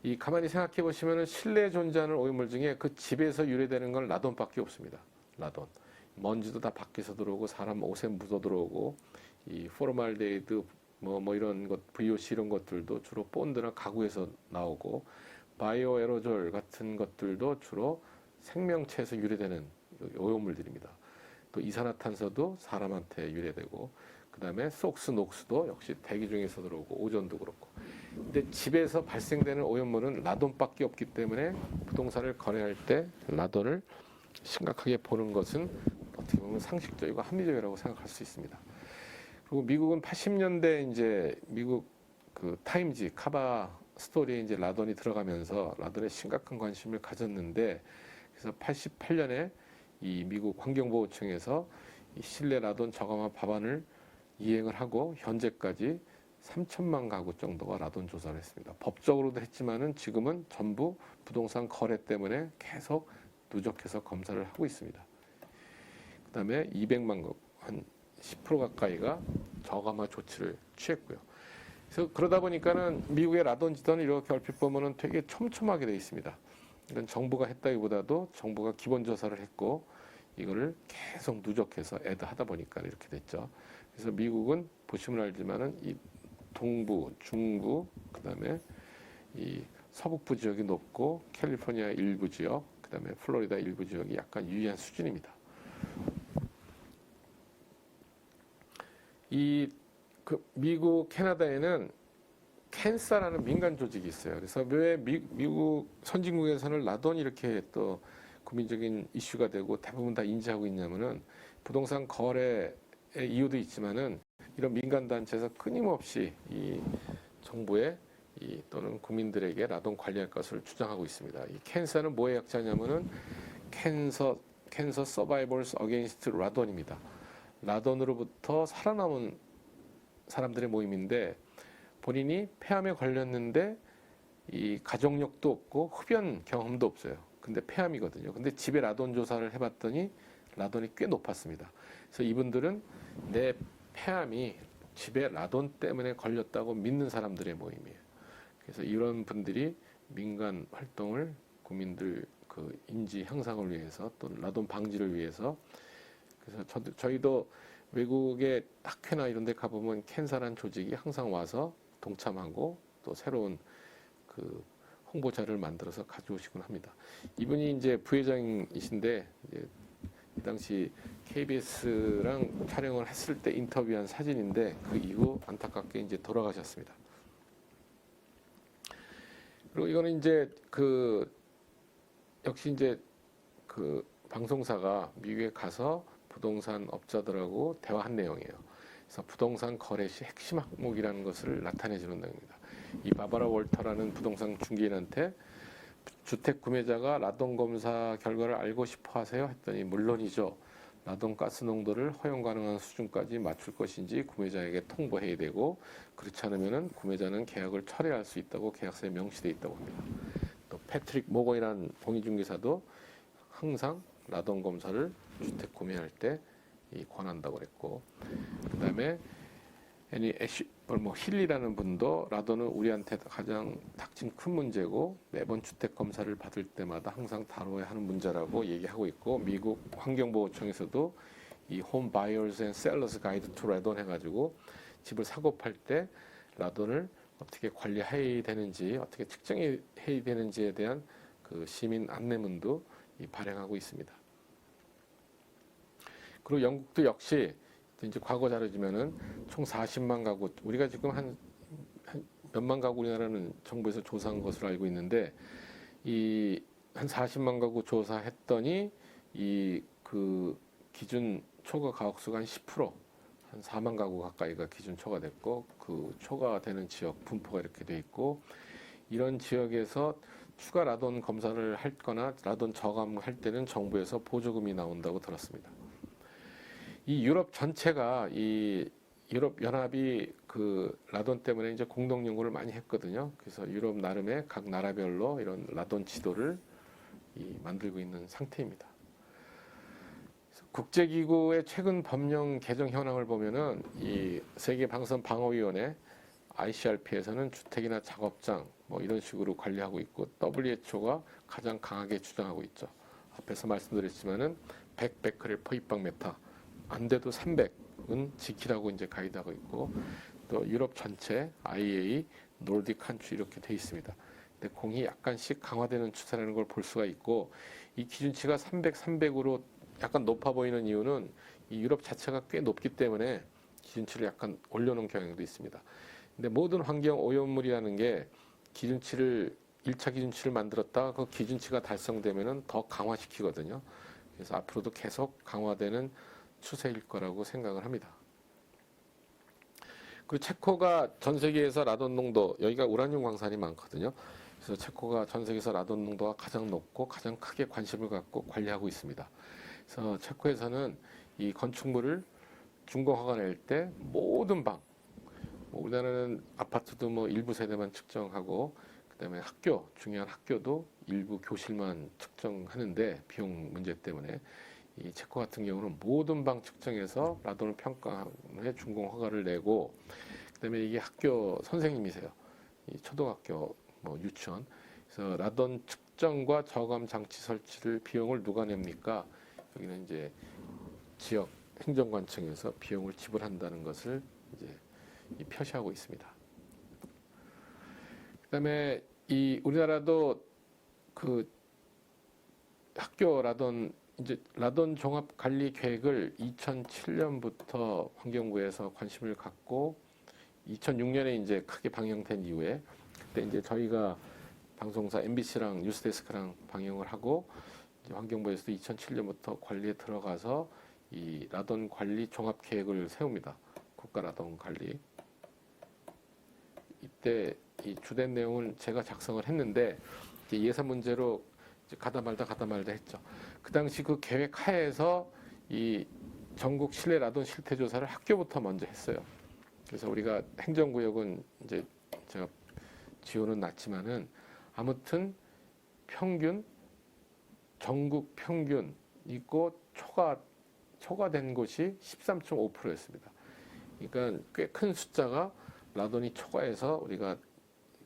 S1: 이 가만히 생각해 보시면은 실내에 존재하는 오염물 중에 그 집에서 유래되는 건 라돈밖에 없습니다. 라돈. 먼지도 다 밖에서 들어오고 사람 옷에 묻어 들어오고 이 포르말데히드 뭐 이런 것 VOC 이런 것들도 주로 본드나 가구에서 나오고, 바이오 에로졸 같은 것들도 주로 생명체에서 유래되는 오염물들입니다. 또 이산화탄소도 사람한테 유래되고, 그다음에 속스, 녹스도 역시 대기 중에서 들어오고 오존도 그렇고. 근데 집에서 발생되는 오염물은 라돈밖에 없기 때문에 부동산을 거래할 때 라돈을 심각하게 보는 것은 어떻게 보면 상식적이고 합리적이라고 생각할 수 있습니다. 그리고 미국은 80년대 이제 미국 그 타임지 카바 스토리에 이제 라돈이 들어가면서 라돈에 심각한 관심을 가졌는데, 그래서 88년에 이 미국 환경보호청에서 이 실내 라돈 저감화 법안을 이행을 하고 현재까지 3천만 가구 정도가 라돈 조사를 했습니다. 법적으로도 했지만은 지금은 전부 부동산 거래 때문에 계속 누적해서 검사를 하고 있습니다. 그다음에 200만 가구, 한 10% 가까이가 저감화 조치를 취했고요. 그래서 그러다 보니까는 미국의 라돈 지도는 이렇게 얼핏 보면은 되게 촘촘하게 되어 있습니다. 이건 정부가 했다기보다도 정부가 기본 조사를 했고 이거를 계속 누적해서 하다 보니까 이렇게 됐죠. 그래서 미국은 보시면 알지만은 이 동부, 중부, 그다음에 이 서북부 지역이 높고 캘리포니아 일부 지역, 그다음에 플로리다 일부 지역이 약간 유의한 수준입니다. 미국, 캐나다에는 캔사라는 민간 조직이 있어요. 그래서 왜 미국 선진국에서는 라돈이 이렇게 또 국민적인 이슈가 되고 대부분 다 인지하고 있냐면은 부동산 거래의 이유도 있지만은 이런 민간 단체에서 끊임없이 이 정부에 또는 국민들에게 라돈 관리할 것을 주장하고 있습니다. 이 캔사는 뭐의 약자냐면은 캔서 서바이벌스 어게인스트 라돈입니다. 라돈으로부터 살아남은 사람들의 모임인데, 본인이 폐암에 걸렸는데 이 가족력도 없고 흡연 경험도 없어요. 근데 폐암이거든요. 근데 집에 라돈 조사를 해봤더니 라돈이 꽤 높았습니다. 그래서 이분들은 내 폐암이 집에 라돈 때문에 걸렸다고 믿는 사람들의 모임이에요. 그래서 이런 분들이 민간 활동을 국민들 그 인지 향상을 위해서 또는 라돈 방지를 위해서, 그래서 저희도 외국의 학회나 이런 데 가보면 캔사라는 조직이 항상 와서 동참하고 또 새로운 그 홍보자를 만들어서 가져오시곤 합니다. 이분이 이제 부회장이신데 이제 이 당시 KBS랑 촬영을 했을 때 인터뷰한 사진인데 그 이후 안타깝게 이제 돌아가셨습니다. 그리고 이거는 이제 역시 이제 방송사가 미국에 가서 부동산 업자들하고 대화한 내용이에요. 그래서 부동산 거래 시 핵심 항목이라는 것을 나타내주는 내용입니다. 이 바바라 월터라는 부동산 중개인한테 주택 구매자가 라돈 검사 결과를 알고 싶어 하세요? 했더니 물론이죠. 라돈 가스 농도를 허용 가능한 수준까지 맞출 것인지 구매자에게 통보해야 되고, 그렇지 않으면 구매자는 계약을 철회할 수 있다고 계약서에 명시되어 있다고 합니다. 또 패트릭 모건이라는 공인중개사도 항상 라돈 검사를 주택 구매할 때 권한다고 그랬고, 그 다음에 힐리라는 분도 라돈은 우리한테 가장 닥친 큰 문제고 매번 주택 검사를 받을 때마다 항상 다뤄야 하는 문제라고 얘기하고 있고, 미국 환경보호청에서도 이 Home Buyers and Sellers Guide to Radon 해가지고 집을 사고 팔 때 라돈을 어떻게 관리해야 되는지, 어떻게 측정해야 되는지에 대한 그 시민 안내문도 발행하고 있습니다. 그리고 영국도 역시 이제 과거 자료지만은 총 40만 가구, 우리가 지금 한 몇만 가구 우리나라는 정부에서 조사한 것으로 알고 있는데, 이 한 40만 가구 조사했더니 그 기준 초과 가옥수가 한 10%, 한 4만 가구 가까이가 기준 초과됐고, 그 초과되는 지역 분포가 이렇게 돼 있고, 이런 지역에서 추가 라돈 검사를 할 거나 라돈 저감할 때는 정부에서 보조금이 나온다고 들었습니다. 이 유럽 전체가 이 유럽 연합이 그 라돈 때문에 이제 공동 연구를 많이 했거든요. 그래서 유럽 나름의 각 나라별로 이런 라돈 지도를 만들고 있는 상태입니다. 국제기구의 최근 법령 개정 현황을 보면은 이 세계 방사선 방어위원회 ICRP에서는 주택이나 작업장 뭐 이런 식으로 관리하고 있고, WHO가 가장 강하게 주장하고 있죠. 앞에서 말씀드렸지만은 100 베크렐 퍼 입방메타, 안 돼도 300은 지키라고 이제 가이드하고 있고, 또 유럽 전체 IA, 노르딕 칸트리 이렇게 돼 있습니다. 근데 공이 약간씩 강화되는 추세라는 걸 볼 수가 있고, 이 기준치가 300, 300으로 약간 높아 보이는 이유는 이 유럽 자체가 꽤 높기 때문에 기준치를 약간 올려놓은 경향도 있습니다. 근데 모든 환경 오염물이라는 게 기준치를 1차 기준치를 만들었다가 그 기준치가 달성되면은 더 강화시키거든요. 그래서 앞으로도 계속 강화되는 추세일 거라고 생각을 합니다. 그리고 체코가 전 세계에서 라돈 농도, 여기가 우라늄 광산이 많거든요. 그래서 체코가 전 세계에서 라돈 농도가 가장 높고 가장 크게 관심을 갖고 관리하고 있습니다. 그래서 체코에서는 이 건축물을 준공허가 낼 때 모든 방, 우리나라는 아파트도 뭐 일부 세대만 측정하고, 그다음에 학교, 중요한 학교도 일부 교실만 측정하는데 비용 문제 때문에, 이 체코 같은 경우는 모든 방 측정해서 라돈을 평가해 준공 허가를 내고, 그다음에 이게 학교 선생님이세요. 이 초등학교, 뭐 유치원. 그래서 라돈 측정과 저감 장치 설치를 비용을 누가 냅니까? 여기는 이제 지역 행정관청에서 비용을 지불한다는 것을 이제 표시하고 있습니다. 그다음에 이 우리나라도 그 학교 라돈, 이제 라돈 종합 관리 계획을 2007년부터 환경부에서 관심을 갖고 2006년에 이제 크게 방영된 이후에, 그때 이제 저희가 방송사 MBC랑 뉴스데스크랑 방영을 하고, 이제 환경부에서도 2007년부터 관리에 들어가서 이 라돈 관리 종합 계획을 세웁니다. 국가 라돈 관리. 이때 이 주된 내용을 제가 작성을 했는데, 예산 문제로 가다 말다 했죠. 그 당시 그 계획 하에서 이 전국 실내 라돈 실태 조사를 학교부터 먼저 했어요. 그래서 우리가 행정구역은 이제 제가 지원은 낮지만은 아무튼 평균, 전국 평균 있고 초과된 곳이 13.5%였습니다. 그러니까 꽤 큰 숫자가 라돈이 초과해서 우리가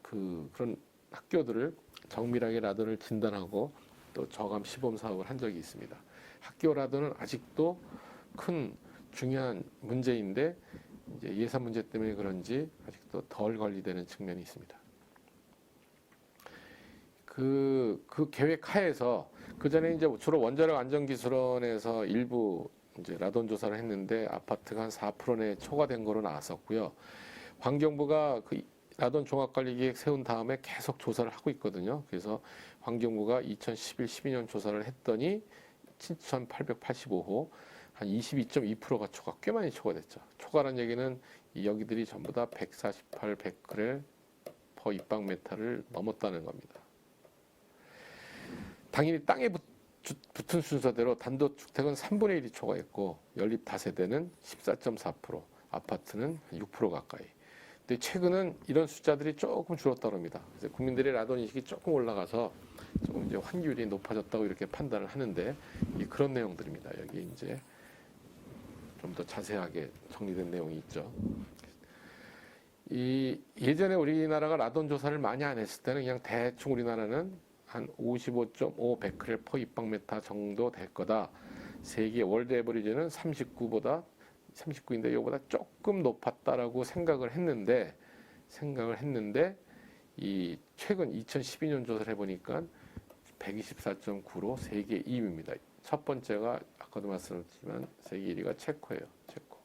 S1: 그런 학교들을 정밀하게 라돈을 진단하고 또 저감 시범 사업을 한 적이 있습니다. 학교 라돈은 아직도 큰 중요한 문제인데, 이제 예산 문제 때문에 그런지 아직도 덜 관리되는 측면이 있습니다. 그 계획 하에서 그 전에 이제 주로 원자력 안전기술원에서 일부 이제 라돈 조사를 했는데 아파트가 한 4% 내에 초과된 거로 나왔었고요. 환경부가 그 라돈 종합관리계획 세운 다음에 계속 조사를 하고 있거든요. 그래서 환경부가 2011, 12년 조사를 했더니 7,885호, 한 22.2%가 초과, 꽤 많이 초과됐죠. 초과란 얘기는 여기들이 전부 다 148 베크렐 퍼 입방메타를 넘었다는 겁니다. 당연히 땅에 붙은 순서대로 단독주택은 3분의 1이 초과했고 연립 다세대는 14.4%, 아파트는 6% 가까이. 근데 최근은 이런 숫자들이 조금 줄었다고 합니다. 그래서 국민들의 라돈 인식이 조금 올라가서 조금 이제 환기율이 높아졌다고 이렇게 판단을 하는데 그런 내용들입니다. 여기 이제 좀 더 자세하게 정리된 내용이 있죠. 예전에 우리나라가 라돈 조사를 많이 안 했을 때는 그냥 대충 우리나라는 한 55.5 베크렐 퍼 입방메타 정도 될 거다. 세계 월드 에버리지는 39인데 이거보다 조금 높았다라고 생각을 했는데 이 최근 2012년 조사를 해보니까 124.9로 세계 2위입니다. 첫 번째가 아까도 말씀드렸지만 세계 1위가 체코예요. 체코.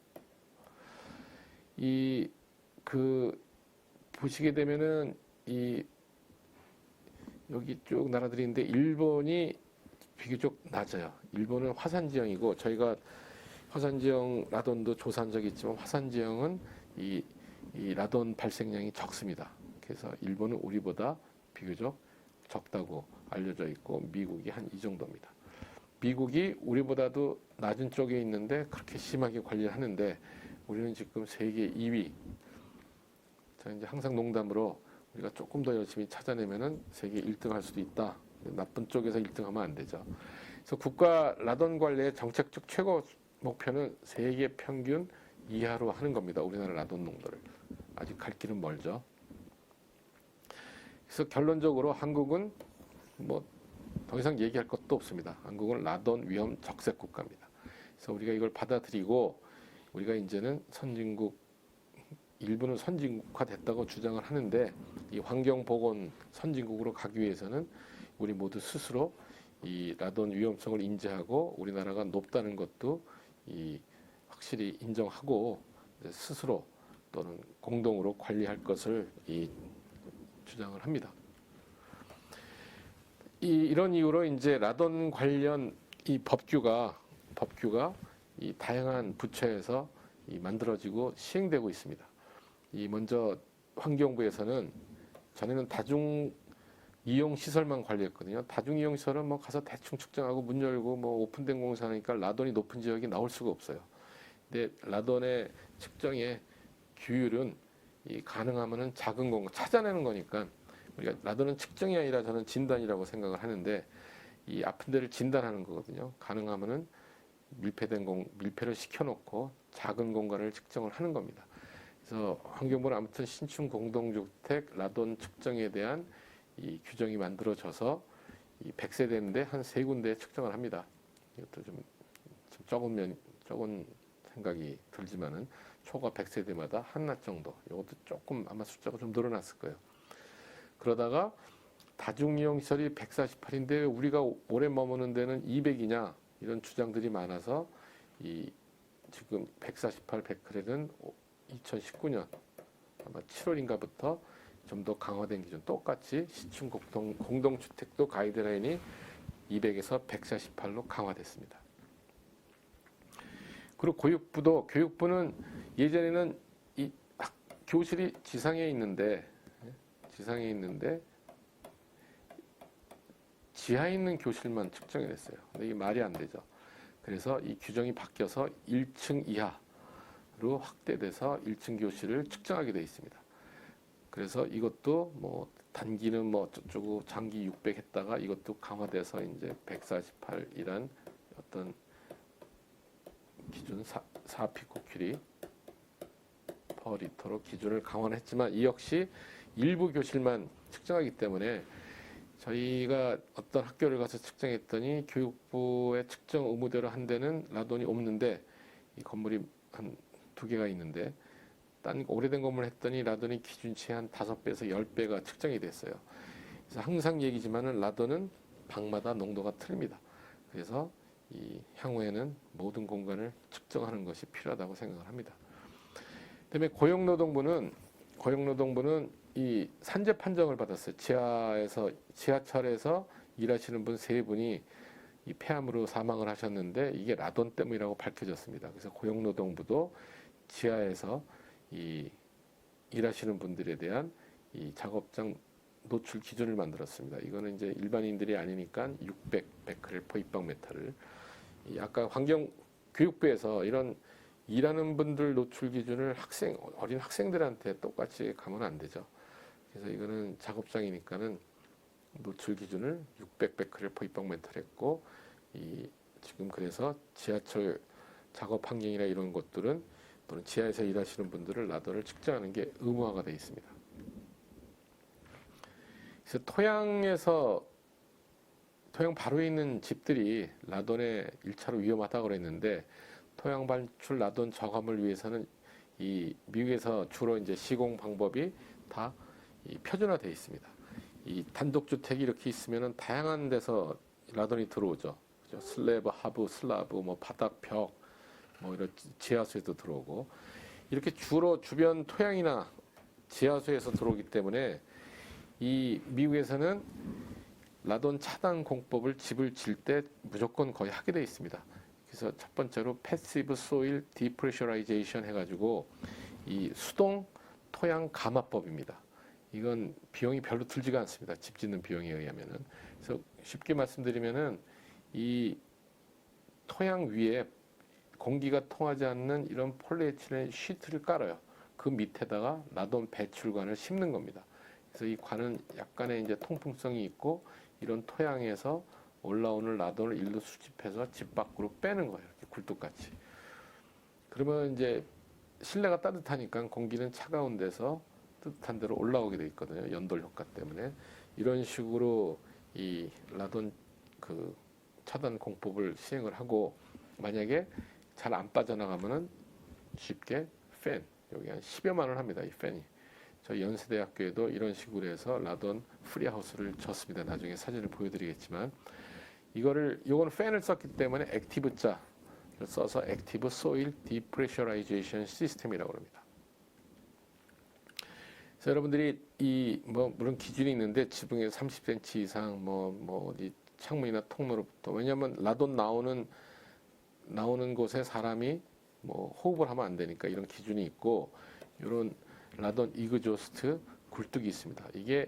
S1: 보시게 되면은 여기 쭉 나라들이 있는데 일본이 비교적 낮아요. 일본은 화산 지형이고 저희가 화산 지형 라돈도 조사한 적이 있지만 화산 지형은 이 라돈 발생량이 적습니다. 그래서 일본은 우리보다 비교적 적다고 알려져 있고 미국이 한 이 정도입니다. 미국이 우리보다도 낮은 쪽에 있는데 그렇게 심하게 관리를 하는데 우리는 지금 세계 2위. 자, 이제 항상 농담으로 우리가 조금 더 열심히 찾아내면은 세계 1등 할 수도 있다. 나쁜 쪽에서 1등 하면 안 되죠. 그래서 국가 라돈 관리의 정책적 최고 목표는 세계 평균 이하로 하는 겁니다. 우리나라 라돈 농도를. 아직 갈 길은 멀죠. 그래서 결론적으로 한국은 뭐 더 이상 얘기할 것도 없습니다. 한국은 라돈 위험 적색 국가입니다. 그래서 우리가 이걸 받아들이고 우리가 이제는 일부는 선진국화 됐다고 주장을 하는데 이 환경보건 선진국으로 가기 위해서는 우리 모두 스스로 이 라돈 위험성을 인지하고 우리나라가 높다는 것도 확실히 인정하고 스스로 또는 공동으로 관리할 것을 주장을 합니다. 이런 이유로 이제 라돈 관련 이 법규가 이 다양한 부처에서 만들어지고 시행되고 있습니다. 먼저 환경부에서는 전에는 다중 이용 시설만 관리했거든요. 다중 이용 시설은 뭐 가서 대충 측정하고 문 열고 뭐 오픈된 공사니까 라돈이 높은 지역이 나올 수가 없어요. 근데 라돈의 측정의 규율은 가능하면은 작은 공간 찾아내는 거니까 우리가 라돈은 측정이 아니라 저는 진단이라고 생각을 하는데 이 아픈 데를 진단하는 거거든요. 가능하면은 밀폐를 시켜놓고 작은 공간을 측정을 하는 겁니다. 그래서 환경부는 아무튼 신축 공동주택 라돈 측정에 대한 이 규정이 만들어져서 이 100세대인데 한 3군데 측정을 합니다. 이것도 좀 적은 생각이 들지만은 초과 100세대마다 한낱 정도. 이것도 조금 아마 숫자가 좀 늘어났을 거예요. 그러다가 다중이용시설이 148인데 우리가 오래 머무는 데는 200이냐 이런 주장들이 많아서 지금 148 베크렐은 2019년 아마 7월인가부터 좀 더 강화된 기준 똑같이 시층 공동주택도 가이드라인이 200에서 148로 강화됐습니다. 그리고 교육부는 예전에는 교실이 지상에 있는데 지하에 있는 교실만 측정이 됐어요. 근데 이게 말이 안 되죠. 그래서 이 규정이 바뀌어서 1층 이하로 확대돼서 1층 교실을 측정하게 되어 있습니다. 그래서 이것도 뭐 단기는 뭐 저쪽으로 장기 600 했다가 이것도 강화돼서 이제 148이란 어떤 기준 4피코큐리 퍼 리터로 기준을 강화를 했지만 이 역시 일부 교실만 측정하기 때문에 저희가 어떤 학교를 가서 측정했더니 교육부의 측정 의무대로 한 데는 라돈이 없는데 이 건물이 한 2개가 있는데 딴 오래된 건물 했더니 라돈이 기준치의 한 5배에서 10배가 측정이 됐어요. 그래서 항상 얘기지만은 라돈은 방마다 농도가 틀립니다. 그래서 향후에는 모든 공간을 측정하는 것이 필요하다고 생각을 합니다. 그다음에 고용노동부는 이 산재 판정을 받았어요. 지하철에서 일하시는 분 3분이 이 폐암으로 사망을 하셨는데 이게 라돈 때문이라고 밝혀졌습니다. 그래서 고용노동부도 지하에서 일하시는 분들에 대한 이 작업장 노출 기준을 만들었습니다. 이거는 이제 일반인들이 아니니까 600 베크렐 퍼 입방메타를 아까 환경교육부에서 이런 일하는 분들 노출 기준을 어린 학생들한테 똑같이 가면 안 되죠. 그래서 이거는 작업장이니까는 노출 기준을 600 베크렐 퍼 입방메타를 했고 지금 그래서 지하철 작업 환경이나 이런 것들은 또는 지하에서 일하시는 분들을 라돈을 측정하는 게 의무화가 되어 있습니다. 그래서 토양 바로 있는 집들이 라돈에 1차로 위험하다고 그랬는데 토양 방출 라돈 저감을 위해서는 이 미국에서 주로 이제 시공 방법이 다 표준화되어 있습니다. 이 단독주택이 이렇게 있으면은 다양한 데서 라돈이 들어오죠. 그죠? 슬래브, 하부, 슬라브, 뭐 바닥, 벽, 뭐 이런 지하수에도 들어오고 이렇게 주로 주변 토양이나 지하수에서 들어오기 때문에 이 미국에서는 라돈 차단 공법을 집을 질 때 무조건 거의 하게 되어 있습니다. 그래서 첫 번째로 패시브 소일 디프레셔라이제이션 해가지고 이 수동 토양 감화법입니다. 이건 비용이 별로 들지가 않습니다. 집 짓는 비용에 의하면은. 그래서 쉽게 말씀드리면은 이 토양 위에 공기가 통하지 않는 이런 폴리에틸렌 시트를 깔아요. 그 밑에다가 라돈 배출관을 심는 겁니다. 그래서 이 관은 약간의 이제 통풍성이 있고 이런 토양에서 올라오는 라돈을 일로 수집해서 집 밖으로 빼는 거예요. 이렇게 굴뚝같이. 그러면 이제 실내가 따뜻하니까 공기는 차가운 데서 뜨뜻한 데로 올라오게 돼 있거든요. 연돌 효과 때문에. 이런 식으로 이 라돈 그 차단 공법을 시행을 하고 만약에 잘 안 빠져나가면은 쉽게 팬, 여기 한 10여만 원 합니다. 이 팬이. 저희 연세대학교에도 이런 식으로 해서 라돈 프리하우스를 졌습니다. 나중에 사진을 보여드리겠지만 요거는 팬을 썼기 때문에 액티브 자를 써서 액티브 소일 디프레셔라이제이션 시스템이라고 합니다. 그래서 여러분들이 물론 기준이 있는데 지붕에 30cm 이상 어디 창문이나 통로로부터 왜냐하면 라돈 나오는 곳에 사람이 호흡을 하면 안 되니까 이런 기준이 있고 이런 라돈 이그조스트 굴뚝이 있습니다. 이게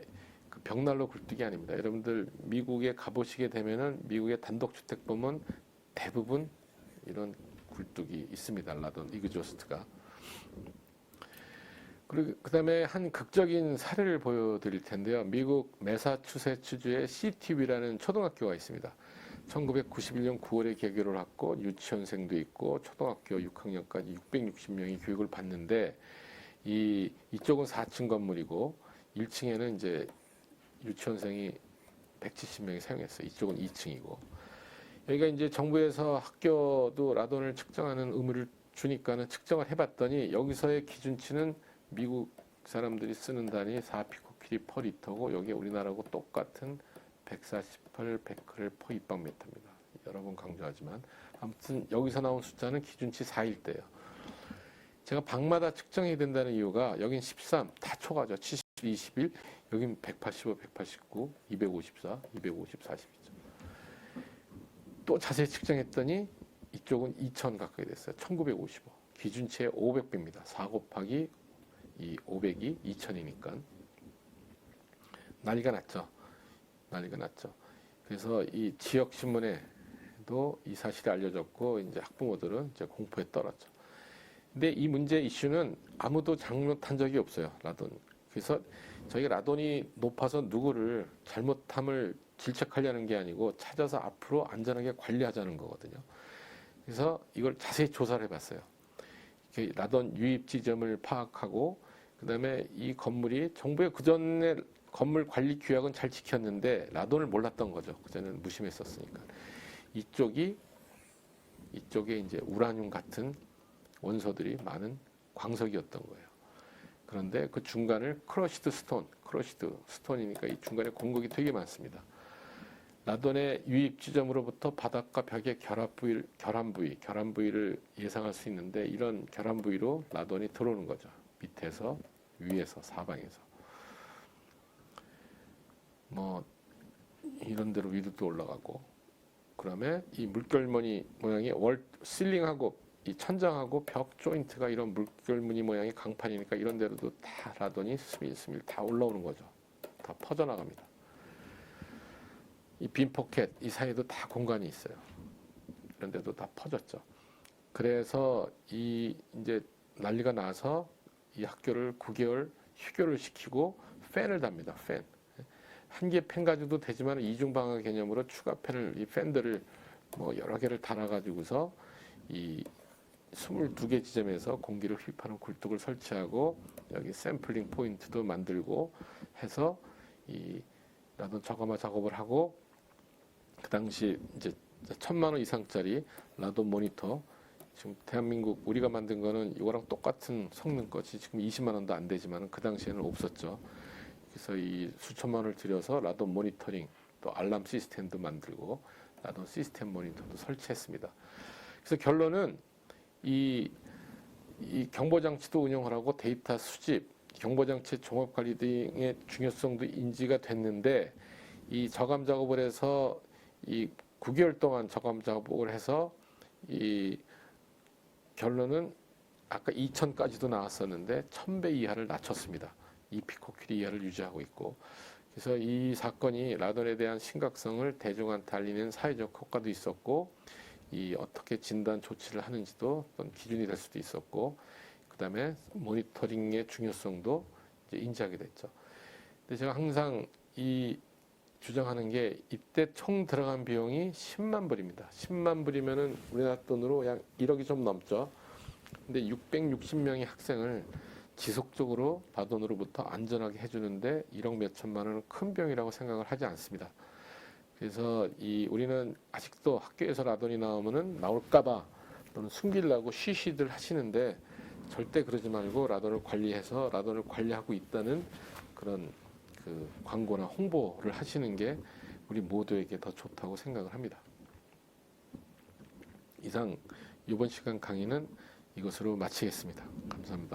S1: 그 벽난로 굴뚝이 아닙니다. 여러분들 미국에 가보시게 되면은 미국의 단독주택 보면 대부분 이런 굴뚝이 있습니다. 라돈 이그조스트가. 그리고 그다음에 한 극적인 사례를 보여드릴 텐데요. 미국 매사추세츠주의 CTV라는 초등학교가 있습니다. 1991년 9월에 개교를 했고 유치원생도 있고 초등학교 6학년까지 660명이 교육을 받는데 이쪽은 4층 건물이고 1층에는 이제 유치원생이 170명이 사용했어요. 이쪽은 2층이고 여기가 이제 정부에서 학교도 라돈을 측정하는 의무를 주니까는 측정을 해봤더니 여기서의 기준치는 미국 사람들이 쓰는 단위 4피코킬이 퍼 리터고 여기 우리나라하고 똑같은 148 베크렐 퍼 입방메타입니다. 여러 번 강조하지만 아무튼 여기서 나온 숫자는 기준치 4일 때예요. 제가 방마다 측정해야 된다는 이유가 여긴 13, 다 초과죠. 70, 21, 여긴 185, 189, 254, 250, 40이죠. 또 자세히 측정했더니 이쪽은 2000 가까이 됐어요. 1955. 기준치의 500배입니다. 4 곱하기 이 500이 2000이니까 난리가 났죠. 그래서 이 지역 신문에도 이 사실이 알려졌고 이제 학부모들은 이제 공포에 떨었죠. 근데 이 문제 이슈는 아무도 잘못한 적이 없어요. 라돈. 그래서 저희가 라돈이 높아서 누구를 잘못함을 질책하려는 게 아니고 찾아서 앞으로 안전하게 관리하자는 거거든요. 그래서 이걸 자세히 조사를 해봤어요. 라돈 유입 지점을 파악하고 그다음에 이 건물이 정부의 그전에 건물 관리 규약은 잘 지켰는데 라돈을 몰랐던 거죠. 그전에는 무심했었으니까. 이쪽에 이제 우라늄 같은 원소들이 많은 광석이었던 거예요. 그런데 그 중간을 크러시드 스톤이니까 이 중간에 공극이 되게 많습니다. 라돈의 유입 지점으로부터 바닥과 벽의 결합 부위를 예상할 수 있는데 이런 결합 부위로 라돈이 들어오는 거죠. 밑에서, 위에서, 사방에서. 이런 데로 위로도 올라가고. 그다음에 이 물결무늬 모양이 실링하고 이 천장하고 벽 조인트가 이런 물결무늬 모양의 강판이니까 이런 데로도 다 라돈이 스밀스밀 다 올라오는 거죠. 다 퍼져나갑니다. 이 빈 포켓 이 사이에도 다 공간이 있어요. 그런데도 다 퍼졌죠. 그래서 이 이제 난리가 나서 이 학교를 9개월 휴교를 시키고 팬을 답니다. 팬. 한 개 팬 가지고도 되지만 이중방어 개념으로 추가 팬을 이 팬들을 뭐 여러 개를 달아가지고서 이 22개 지점에서 공기를 흡입하는 굴뚝을 설치하고 여기 샘플링 포인트도 만들고 해서 이 라돈 저감화 작업을 하고 그 당시 이제 1,000만 원 이상짜리 라돈 모니터 지금 대한민국 우리가 만든 거는 이거랑 똑같은 성능 것이 지금 20만 원도 안 되지만 그 당시에는 없었죠. 그래서 이 수천만 원을 들여서 라돈 모니터링 또 알람 시스템도 만들고 라돈 시스템 모니터도 설치했습니다. 그래서 결론은 이 경보장치도 운영하라고 데이터 수집, 경보장치 종합관리 등의 중요성도 인지가 됐는데 이 저감 작업을 해서 이 9개월 동안 저감 작업을 해서 이 결론은 아까 2,000까지도 나왔었는데 1,000배 이하를 낮췄습니다. 2피코큐리 이하를 유지하고 있고 그래서 이 사건이 라돈에 대한 심각성을 대중한테 알리는 사회적 효과도 있었고 이 어떻게 진단 조치를 하는지도 어떤 기준이 될 수도 있었고 그다음에 모니터링의 중요성도 이제 인지하게 됐죠. 근데 제가 항상 이 주장하는 게 이때 총 들어간 비용이 10만 불입니다. 10만 불이면은 우리나라 돈으로 약 1억이 좀 넘죠. 근데 660명의 학생을 지속적으로 라돈으로부터 안전하게 해주는데 1억 몇천만 원은 큰 비용이라고 생각을 하지 않습니다. 그래서 우리는 아직도 학교에서 라돈이 나올까봐 또는 숨기려고 쉬쉬들 하시는데 절대 그러지 말고 라돈을 관리해서 라돈을 관리하고 있다는 그런 그 광고나 홍보를 하시는 게 우리 모두에게 더 좋다고 생각을 합니다. 이상 이번 시간 강의는 이것으로 마치겠습니다. 감사합니다.